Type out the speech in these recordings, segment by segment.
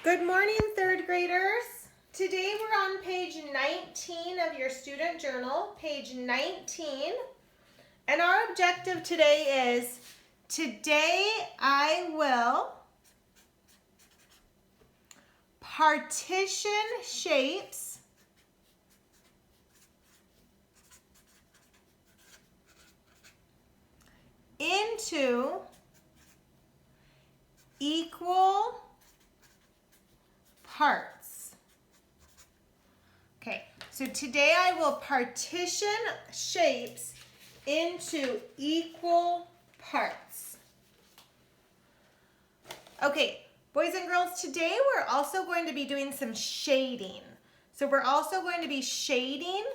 Good morning, third graders. Today we're on page 19 of your student journal, page 19. And our objective today is, today I will partition shapes into equal parts. Okay, so today I will partition shapes into equal parts. Okay, boys and girls, today we're also going to be doing some shading. So we're also going to be shading.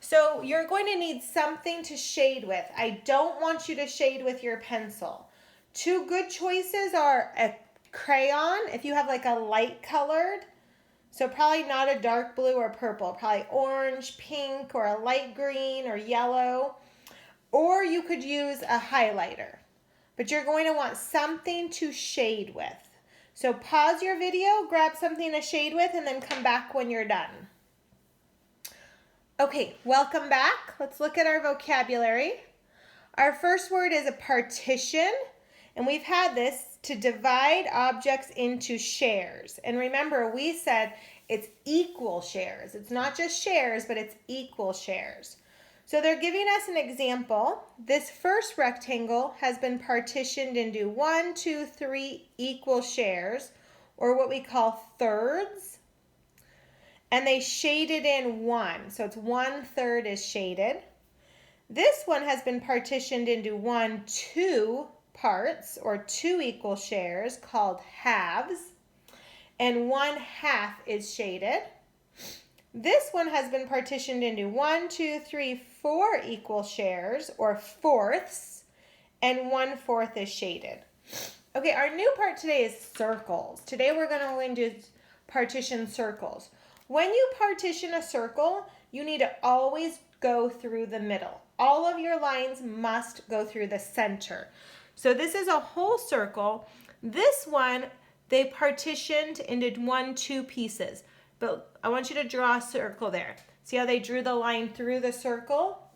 So you're going to need something to shade with. I don't want you to shade with your pencil. Two good choices are a crayon, if you have like a light colored, so probably not a dark blue or purple, probably orange, pink, or a light green or yellow. Or you could use a highlighter, but you're going to want something to shade with. So pause your video, grab something to shade with, and then come back when you're done. Okay, welcome back. Let's look at our vocabulary. Our first word is a partition, and we've had this to divide objects into shares. And remember, we said it's equal shares. It's not just shares, but it's equal shares. So they're giving us an example. This first rectangle has been partitioned into 1, 2, 3 equal shares, or what we call thirds. And they shaded in 1, so it's 1/3 is shaded. This one has been partitioned into 1, 2 parts, or 2 equal shares, called halves, and 1/2 is shaded. This one has been partitioned into 1, 2, 3, 4 equal shares, or fourths, and 1/4 is shaded. Okay, our new part today is circles. Today we're going to partition circles. When you partition a circle, you need to always go through the middle. All of your lines must go through the center. So this is a whole circle. This one, they partitioned into 1, 2 pieces. But I want you to draw a circle there. See how they drew the line through the circle?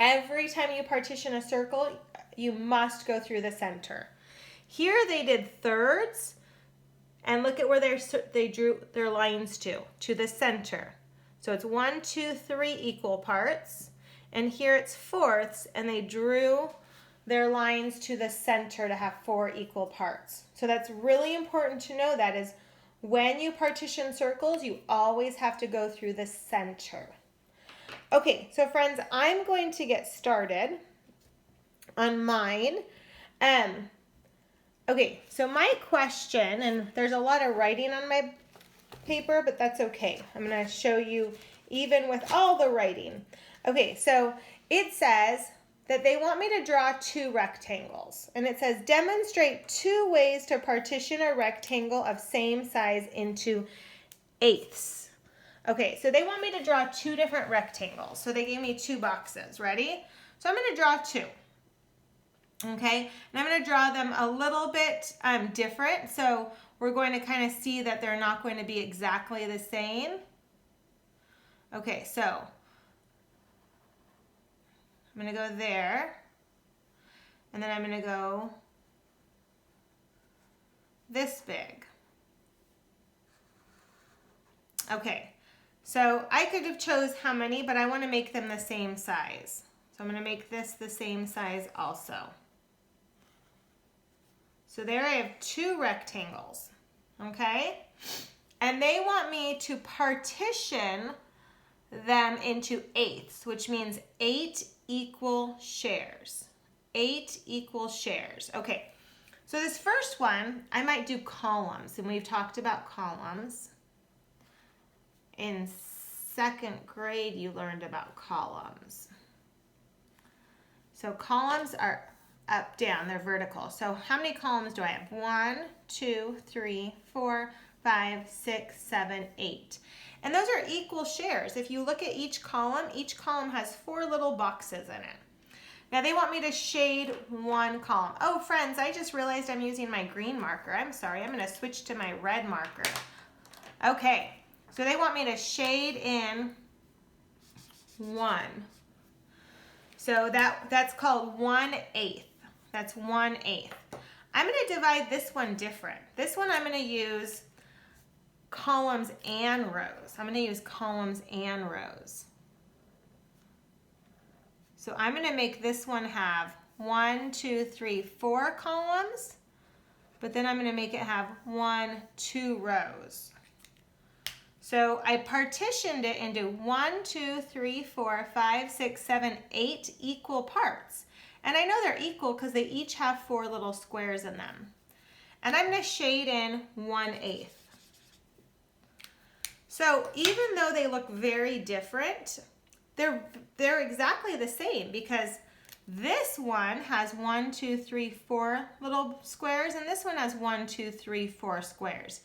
Every time you partition a circle, you must go through the center. Here they did thirds, and look at where they drew their lines to the center. So it's 1, 2, 3 equal parts, and here it's fourths, and they drew their lines to the center to have 4 equal parts. So that's really important to know. That is, when you partition circles, you always have to go through the center. Okay, so friends, I'm going to get started on mine. Okay, so my question, and there's a lot of writing on my paper, but that's okay. I'm going to show you even with all the writing. Okay, so it says that they want me to draw 2 rectangles. And it says, demonstrate 2 ways to partition a rectangle of same size into eighths. Okay, so they want me to draw 2 different rectangles. So they gave me 2 boxes. Ready? So I'm going to draw 2. Okay, and I'm going to draw them a little bit different. So we're going to kind of see that they're not going to be exactly the same. Okay, so I'm going to go there, and then I'm going to go this big. Okay, so I could have chose how many, but I want to make them the same size. So I'm going to make this the same size also. So there I have 2 rectangles, okay? And they want me to partition them into eighths, which means 8 equal shares. 8 equal shares. Okay, so this first one, I might do columns, and we've talked about columns. In 2nd grade, you learned about columns. So columns are up, down, they're vertical. So how many columns do I have? 1, 2, 3, 4, 5, 6, 7, 8. And those are equal shares. If you look at each column has 4 little boxes in it. Now they want me to shade one column. Oh, friends, I just realized I'm using my green marker. I'm sorry, I'm gonna switch to my red marker. Okay, so they want me to shade in one. So that's called 1/8. That's 1/8. I'm gonna divide this one different. This one I'm gonna use columns and rows. I'm gonna use columns and rows. So I'm gonna make this one have 1, 2, 3, 4 columns, but then I'm gonna make it have 1, 2 rows. So I partitioned it into 1, 2, 3, 4, 5, 6, 7, 8 equal parts. And I know they're equal because they each have 4 little squares in them. And I'm gonna shade in 1/8. So even though they look very different, they're exactly the same because this one has 1, 2, 3, 4 little squares, and this one has 1, 2, 3, 4 squares.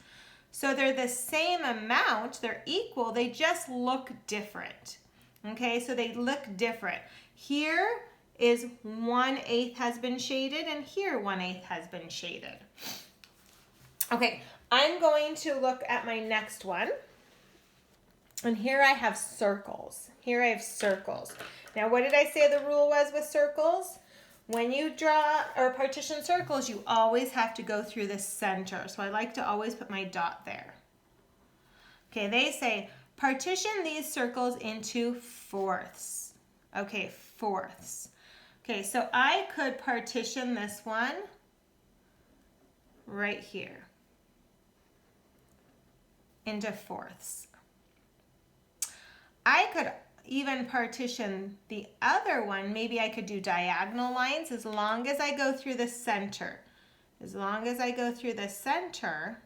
So they're the same amount, they're equal, they just look different. Okay, so they look different. Here is 1/8 has been shaded, and here 1/8 has been shaded. Okay, I'm going to look at my next one. And here I have circles. Here I have circles. Now, what did I say the rule was with circles? When you draw or partition circles, you always have to go through the center. So I like to always put my dot there. Okay, they say partition these circles into fourths. Okay, fourths. Okay, so I could partition this one right here into fourths. I could even partition the other one. Maybe I could do diagonal lines as long as I go through the center. As long as I go through the center,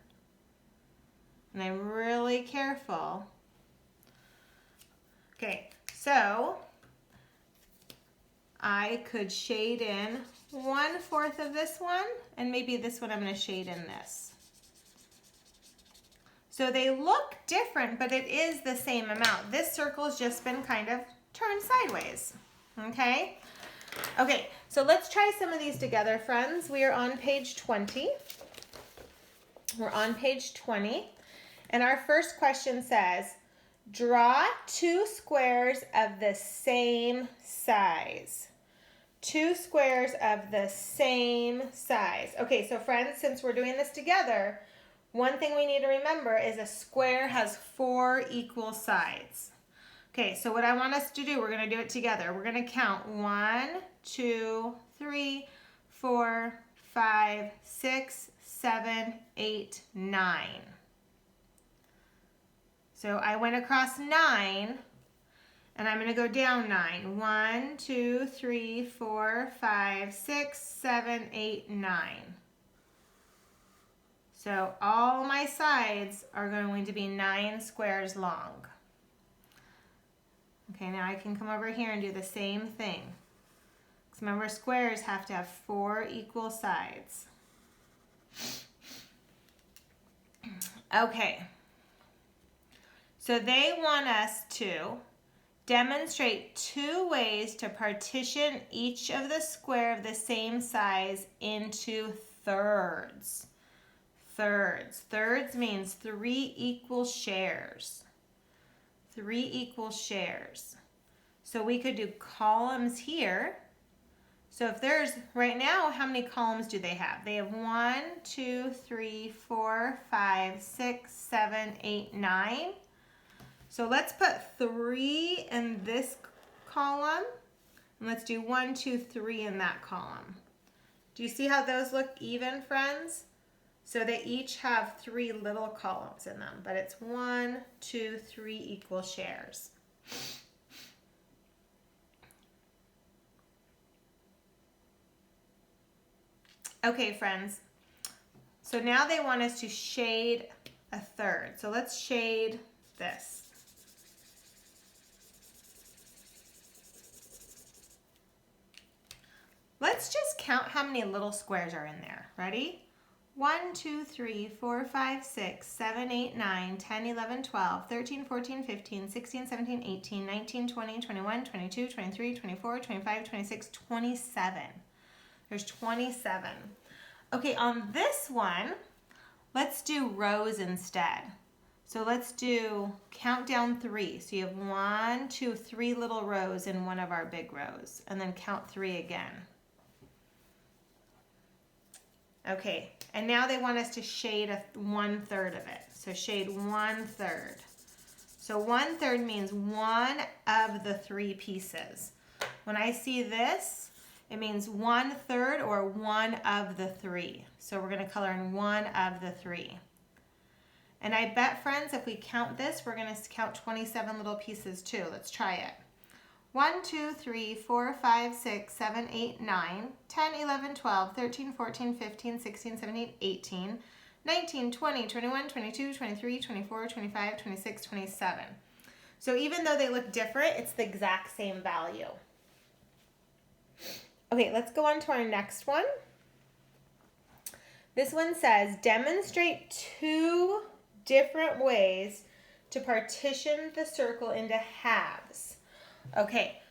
and I'm really careful. Okay, so I could shade in 1/4 of this one, and maybe this one I'm going to shade in this. So they look different, but it is the same amount. This circle's just been kind of turned sideways, okay? Okay, so let's try some of these together, friends. We are on page 20. We're on page 20, and our first question says, draw 2 squares of the same size. 2 squares of the same size. Okay, so friends, since we're doing this together, one thing we need to remember is a square has 4 equal sides. Okay, so what I want us to do, we're going to do it together. We're going to count 1, 2, 3, 4, 5, 6, 7, 8, 9. So I went across 9, and I'm going to go down 9. 1, 2, 3, 4, 5, 6, 7, 8, 9. So all my sides are going to be 9 squares long. Okay, now I can come over here and do the same thing. Because remember, squares have to have 4 equal sides. Okay. So they want us to demonstrate 2 ways to partition each of the square of the same size into thirds. Thirds. Thirds means 3 equal shares. 3 equal shares. So we could do columns here. So if there's, right now, how many columns do they have? They have 1, 2, 3, 4, 5, 6, 7, 8, 9. So let's put 3 in this column. And let's do 1, 2, 3 in that column. Do you see how those look even, friends? So they each have 3 little columns in them, but it's 1, 2, 3 equal shares. Okay, friends. So now they want us to shade a third. So let's shade this. Let's just count how many little squares are in there. Ready? 1, 2, 3, 4, 5, 6, 7, 8, 9, 10, 11, 12, 13, 14, 15, 16, 17, 18, 19, 20, 21, 22, 23, 24, 25, 26, 27. There's 27. Okay, on this one, let's do rows instead. So let's do count down 3. So you have 1, 2, 3 little rows in one of our big rows, and then count 3 again. Okay, and now they want us to shade 1/3 of it. So shade 1/3. So 1/3 means one of the 3 pieces. When I see this, it means 1/3 or one of the 3. So we're going to color in one of the 3. And I bet, friends, if we count this, we're going to count 27 little pieces too. Let's try it. 1, 2, 3, 4, 5, 6, 7, 8, 9, 10, 11, 12, 13, 14, 15, 16, 17, 18, 19, 20, 21, 22, 23, 24, 25, 26, 27. So even though they look different, it's the exact same value. Okay, let's go on to our next one. This one says, demonstrate 2 different ways to partition the circle into halves. Okay,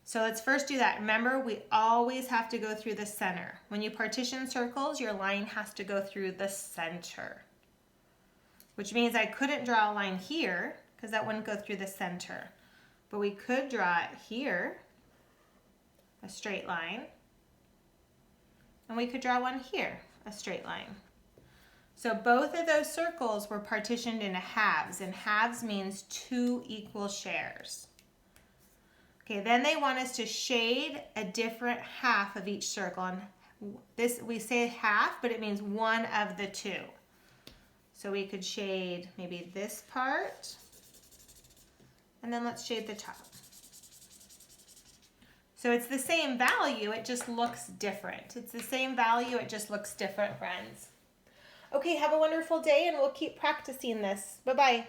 so let's first do that. Remember, we always have to go through the center. When you partition circles, your line has to go through the center, which means I couldn't draw a line here because that wouldn't go through the center. But we could draw it here, a straight line, and we could draw one here, a straight line. So both of those circles were partitioned into halves, and halves means 2 equal shares. Okay, then they want us to shade a different half of each circle. And this, we say half, but it means one of the 2. So we could shade maybe this part, and then let's shade the top. So it's the same value, it just looks different. It's the same value, it just looks different, friends. Okay, have a wonderful day, and we'll keep practicing this. Bye-bye.